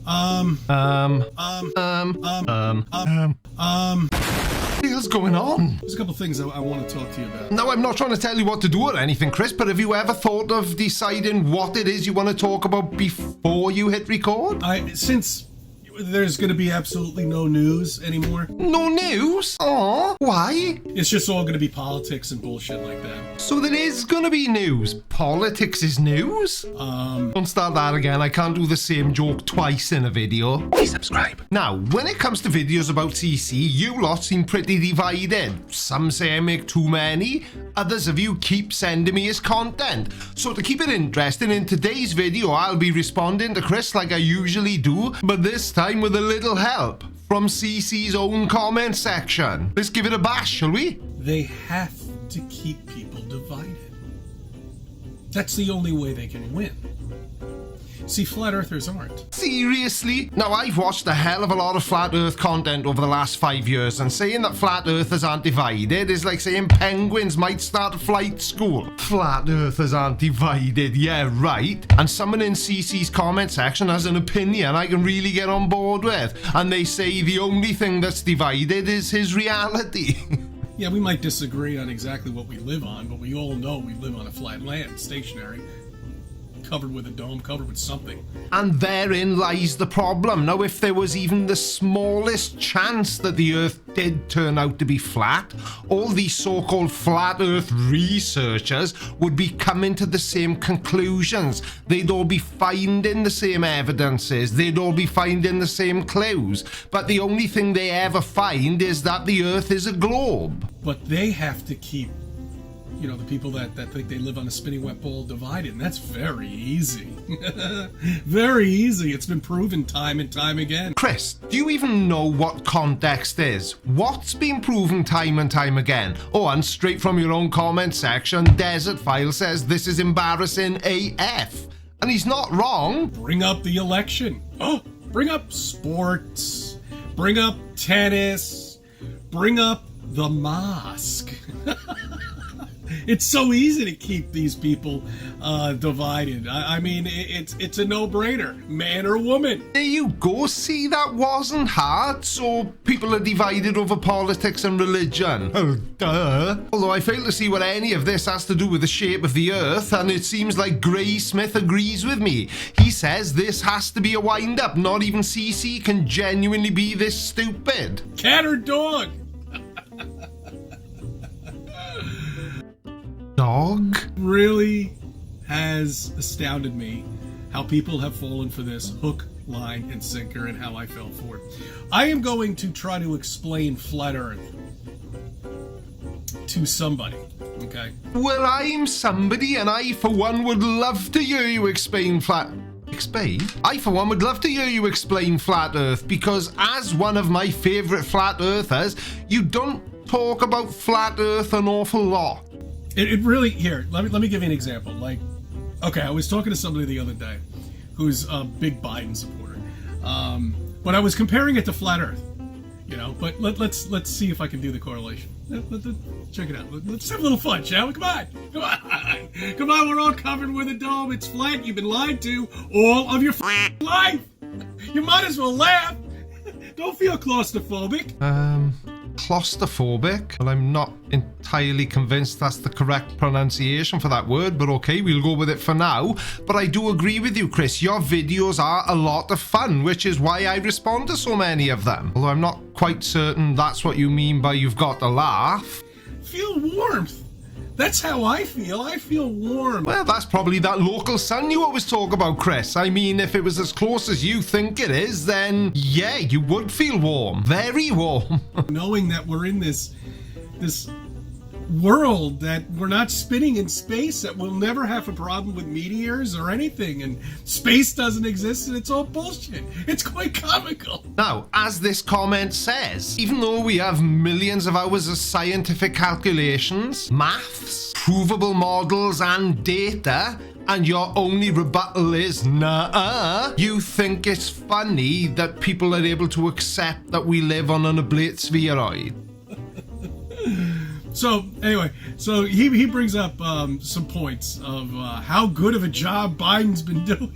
What the hell's going on? There's a couple things I want to talk to you about. No, I'm not trying to tell you what to do or anything, Chris, but have you ever thought of deciding what it is you want to talk about before you hit record? Since there's going to be absolutely no news anymore. No news? Aw, why? It's just all going to be politics and bullshit like that. So there is going to be news. Politics is news? Don't start that again. I can't do the same joke twice in a video. Please subscribe. Now, when it comes to videos about CC, you lot seem pretty divided. Some say I make too many. Others of you keep sending me his content. So to keep it interesting, in today's video, I'll be responding to Chris like I usually do, but this time with a little help from CC's own comment section. Let's give it a bash, shall we? They have to keep people divided. That's the only way they can win. See, flat earthers aren't. Seriously? Now, I've watched a hell of a lot of flat earth content over the last 5 years, and saying that flat earthers aren't divided is like saying penguins might start flight school. Flat earthers aren't divided, yeah, right. And someone in CC's comment section has an opinion I can really get on board with, and they say the only thing that's divided is his reality. Yeah, we might disagree on exactly what we live on, but we all know we live on a flat land, stationary, covered with a dome, covered with something. And therein lies the problem. Now, if there was even the smallest chance that the Earth did turn out to be flat, all these so-called flat Earth researchers would be coming to the same conclusions. They'd all be finding the same evidences. They'd all be finding the same clues. But the only thing they ever find is that the Earth is a globe. But they have to keep, you know, the people that think they live on a spinning wet ball divided, and that's very easy. Very easy. It's been proven time and time again. Chris, do you even know what context is? What's been proven time and time again? Oh, and straight from your own comment section, Desert File says this is embarrassing AF. And he's not wrong. Bring up the election. Oh, bring up sports. Bring up tennis. Bring up the mosque. It's so easy to keep these people divided. I mean, it's a no-brainer, man or woman. There you go. See, that wasn't hard. So people are divided over politics and religion. Oh, duh. Although I fail to see what any of this has to do with the shape of the Earth, and it seems like Gray Smith agrees with me. He says this has to be a wind-up. Not even CC can genuinely be this stupid. Cat or dog? Dog? Really has astounded me how people have fallen for this hook, line, and sinker, and how I fell for it. I am going to try to explain flat Earth to somebody, okay? Well, I'm somebody, and I, for one, would love to hear you explain flat... Explain? I, for one, would love to hear you explain flat Earth, because as one of my favourite flat Earthers, you don't talk about flat Earth an awful lot. It really, here, let me give you an example. Like, okay, I was talking to somebody the other day who's a big Biden supporter. But I was comparing it to flat Earth, you know, but let's see if I can do the correlation. Check it out. Let's have a little fun, shall we? Come on, we're all covered with a dome. It's flat. You've been lied to all of your life. You might as well laugh. Don't feel claustrophobic. Claustrophobic? Well, I'm not entirely convinced that's the correct pronunciation for that word, but okay, we'll go with it for now. But I do agree with you, Chris. Your videos are a lot of fun, which is why I respond to so many of them. Although I'm not quite certain that's what you mean by you've got to laugh. Feel warmth. That's how I feel. I feel warm. Well, that's probably that local sun you always talk about, Chris. I mean, if it was as close as you think it is, then yeah, you would feel warm. Very warm. Knowing that we're in this world, that we're not spinning in space, that we'll never have a problem with meteors or anything, and space doesn't exist, and it's all bullshit. It's quite comical. Now, as this comment says, even though we have millions of hours of scientific calculations, maths, provable models, and data, and your only rebuttal is nah, you think it's funny that people are able to accept that we live on an oblate spheroid. So anyway, so he brings up some points of how good of a job Biden's been doing.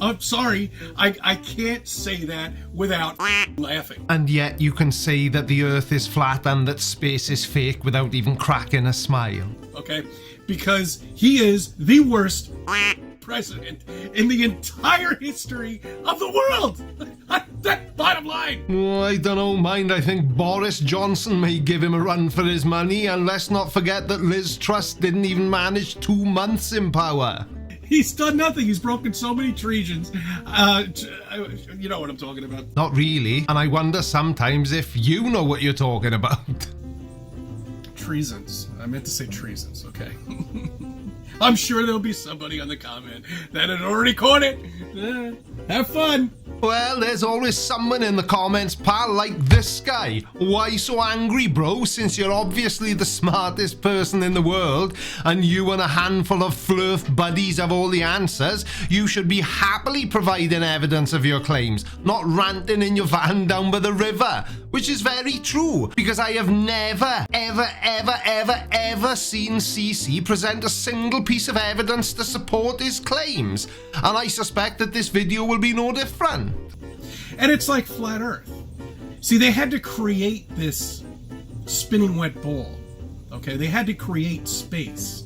I'm sorry. I can't say that without laughing. And yet you can say that the Earth is flat and that space is fake without even cracking a smile. Okay? Because he is the worst president in the entire history of the world. That's bottom line. Oh, I don't know, mind. I think Boris Johnson may give him a run for his money, and let's not forget that Liz Truss didn't even manage 2 months in power. He's done nothing. He's broken so many treasons. You know what I'm talking about. Not really, and I wonder sometimes if you know what you're talking about. Treasons. I meant to say treasons, okay? I'm sure there'll be somebody on the comment that had already caught it. Have fun. Well, there's always someone in the comments, pal, like this guy. Why so angry, bro? Since you're obviously the smartest person in the world, and you and a handful of flirt buddies have all the answers, you should be happily providing evidence of your claims, not ranting in your van down by the river. Which is very true, because I have never, ever seen CC present a single piece of evidence to support his claims. And I suspect that this video will be no different. And it's like flat Earth. See, they had to create this spinning wet ball. Okay, they had to create space.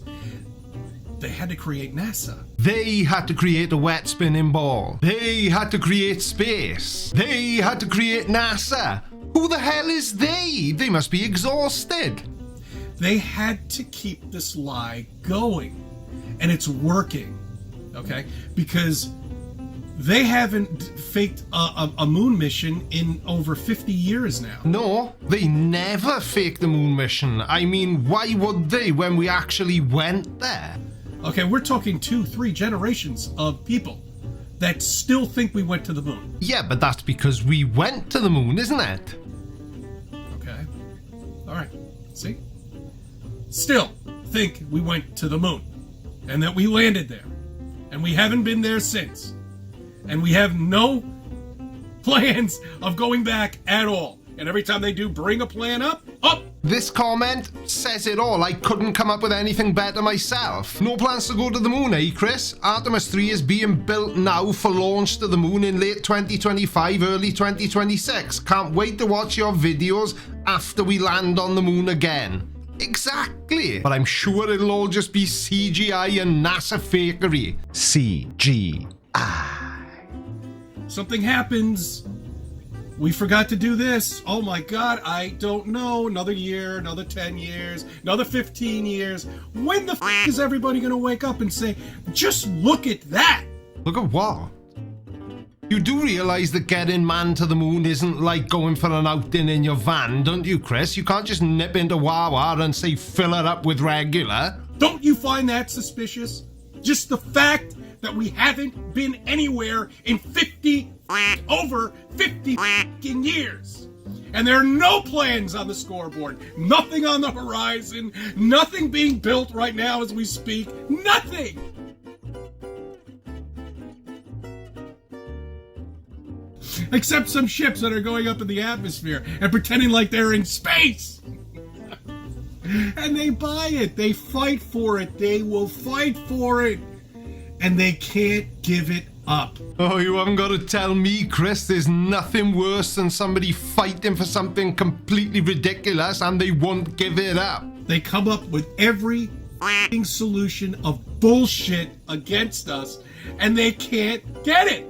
They had to create NASA. They had to create a wet spinning ball. They had to create space. They had to create NASA. Who the hell is they? They must be exhausted. They had to keep this lie going. And it's working. Okay? Because they haven't faked a moon mission in over 50 years now. No, they never faked the moon mission. I mean, why would they when we actually went there? Okay, we're talking 2-3 generations of people that still think we went to the moon. Yeah, but that's because we went to the moon, isn't it? Okay. All right. See? Still think we went to the moon and that we landed there. And we haven't been there since. And we have no plans of going back at all. And every time they do bring a plan up. This comment says it all. I couldn't come up with anything better myself. No plans to go to the moon, eh, Chris? Artemis 3 is being built now for launch to the moon in late 2025, early 2026. Can't wait to watch your videos after we land on the moon again. Exactly. But I'm sure it'll all just be CGI and NASA fakery. CGI. Something happens. We forgot to do this. Oh my God, I don't know. Another year, another 10 years, another 15 years. When the f is everybody going to wake up and say, just look at that? Look at what? You do realize that getting man to the moon isn't like going for an outing in your van, don't you, Chris? You can't just nip into Wawa and say fill it up with regular. Don't you find that suspicious? Just the fact that we haven't been anywhere in over 50 years. And there are no plans on the scoreboard. Nothing on the horizon. Nothing being built right now as we speak. Nothing. Except some ships that are going up in the atmosphere and pretending like they're in space. And they buy it. They fight for it. They will fight for it. And they can't give it up. Oh, you haven't got to tell me, Chris. There's nothing worse than somebody fighting for something completely ridiculous and they won't give it up. They come up with every solution of bullshit against us and they can't get it.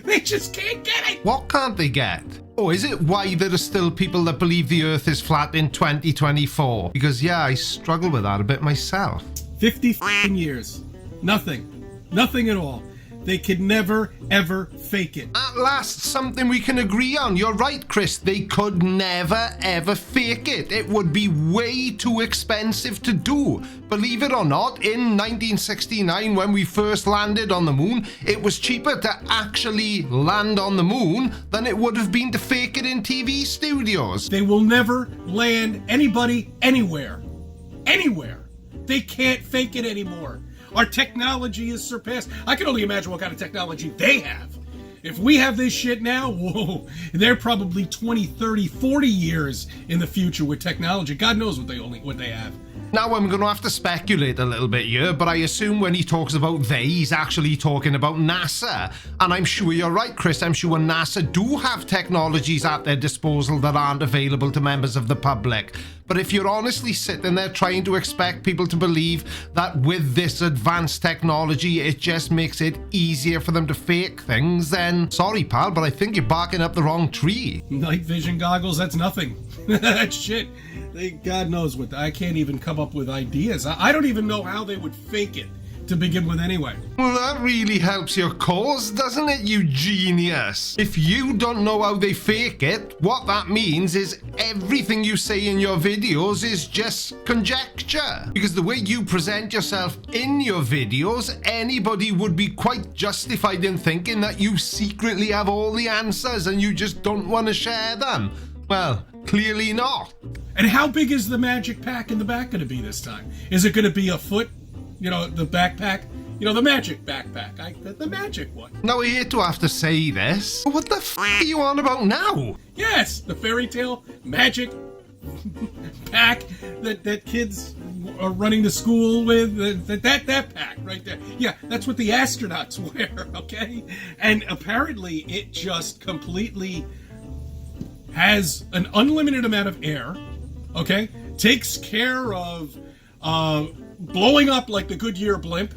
They just can't get it. What can't they get? Oh, is it why there are still people that believe the Earth is flat in 2024? Because, yeah, I struggle with that a bit myself. 50 years. Nothing. Nothing at all. They could never, ever fake it. At last, something we can agree on. You're right, Chris. They could never, ever fake it. It would be way too expensive to do. Believe it or not, in 1969, when we first landed on the moon, it was cheaper to actually land on the moon than it would have been to fake it in TV studios. They will never land anybody anywhere. Anywhere. They can't fake it anymore. Our technology is surpassed. I can only imagine what kind of technology they have. If we have this shit now, whoa, they're probably 20, 30, 40 years in the future with technology. God knows what they have. Now I'm going to have to speculate a little bit here, but I assume when he talks about they, he's actually talking about NASA. And I'm sure you're right, Chris. I'm sure NASA do have technologies at their disposal that aren't available to members of the public. But if you're honestly sitting there trying to expect people to believe that with this advanced technology, it just makes it easier for them to fake things, then sorry, pal, but I think you're barking up the wrong tree. Night vision goggles, that's nothing. That's shit. God knows what. I can't even come up with ideas. I don't even know how they would fake it to begin with anyway. Well, that really helps your cause, doesn't it, you genius? If you don't know how they fake it, what that means is everything you say in your videos is just conjecture. Because the way you present yourself in your videos, anybody would be quite justified in thinking that you secretly have all the answers and you just don't want to share them. Well, clearly not. And how big is the magic pack in the back going to be this time? Is it going to be a foot? You know, the backpack? You know, the magic backpack. The magic one. Now, I hate to have to say this, but what the f*** are you on about now? Yes, the fairy tale magic pack that kids are running to school with. That pack right there. Yeah, that's what the astronauts wear, okay? And apparently it just completely has an unlimited amount of air, okay? Takes care of blowing up like the Goodyear blimp.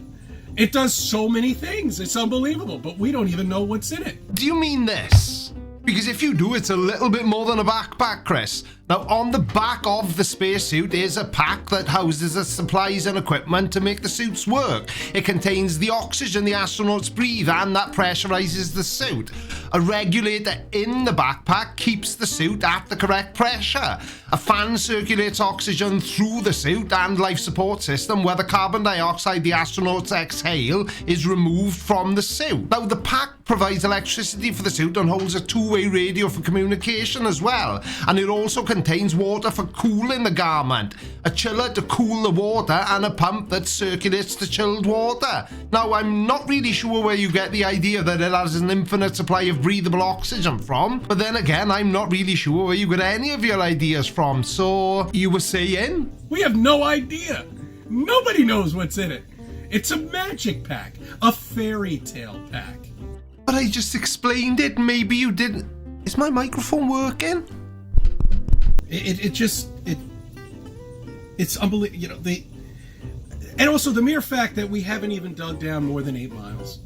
It does so many things. It's unbelievable, but we don't even know what's in it. Do you mean this? Because if you do, it's a little bit more than a backpack, Chris. Now, on the back of the spacesuit is a pack that houses the supplies and equipment to make the suits work. It contains the oxygen the astronauts breathe and that pressurizes the suit. A regulator in the backpack keeps the suit at the correct pressure. A fan circulates oxygen through the suit and life support system where the carbon dioxide the astronauts exhale is removed from the suit. Now, the pack provides electricity for the suit and holds a two-way radio for communication as well. And it also contains water for cooling the garment, a chiller to cool the water, and a pump that circulates the chilled water. Now, I'm not really sure where you get the idea that it has an infinite supply of breathable oxygen from, but then again, I'm not really sure where you get any of your ideas from, so you were saying? We have no idea. Nobody knows what's in it. It's a magic pack, a fairy tale pack. But I just explained it, maybe you didn't. Is my microphone working? It's unbelievable. You know, and also the mere fact that we haven't even dug down more than 8 miles.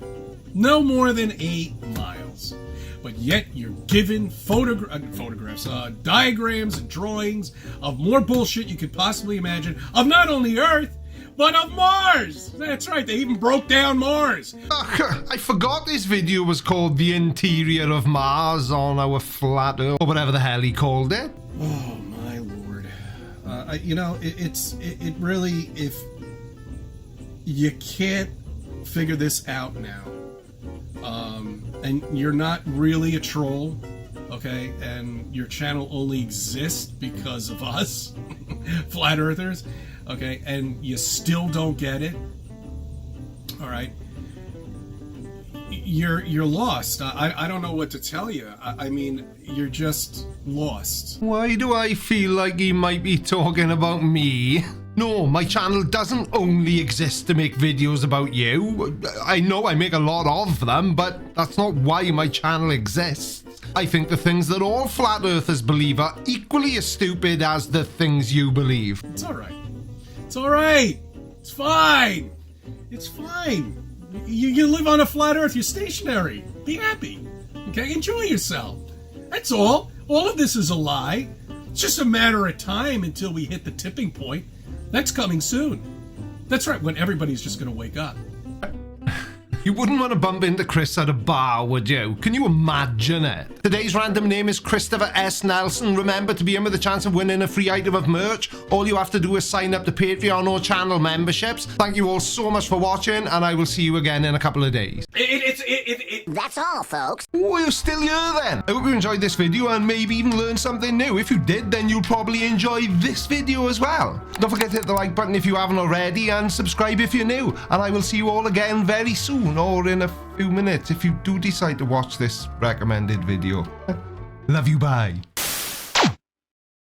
No more than 8 miles. But yet you're given photographs, diagrams and drawings of more bullshit you could possibly imagine of not only Earth, but of Mars. That's right, they even broke down Mars. I forgot this video was called The Interior of Mars on our flat Earth, or whatever the hell he called it. Oh my lord. You know, it really, if you can't figure this out now, and you're not really a troll, okay, and your channel only exists because of us, flat earthers, okay, and you still don't get it, all right, you're lost. I don't know what to tell you. I mean, you're just lost. Why do I feel like he might be talking about me? No, my channel doesn't only exist to make videos about you. I know I make a lot of them, but that's not why my channel exists. I think the things that all flat earthers believe are equally as stupid as the things you believe. It's all right. It's all right. It's fine. It's fine. You live on a flat earth. You're stationary. Be happy. Okay? Enjoy yourself. That's all. All of this is a lie. It's just a matter of time until we hit the tipping point. That's coming soon. That's right, when everybody's just going to wake up. You wouldn't want to bump into Chris at a bar, would you? Can you imagine it? Today's random name is Christopher S. Nelson. Remember, to be in with a chance of winning a free item of merch, all you have to do is sign up to Patreon or channel memberships. Thank you all so much for watching, and I will see you again in a couple of days. That's all, folks. Oh, you're still here then. I hope you enjoyed this video and maybe even learned something new. If you did, then you'll probably enjoy this video as well. Don't forget to hit the like button if you haven't already, and subscribe if you're new. And I will see you all again very soon, or in a few minutes if you do decide to watch this recommended video. Love you, bye.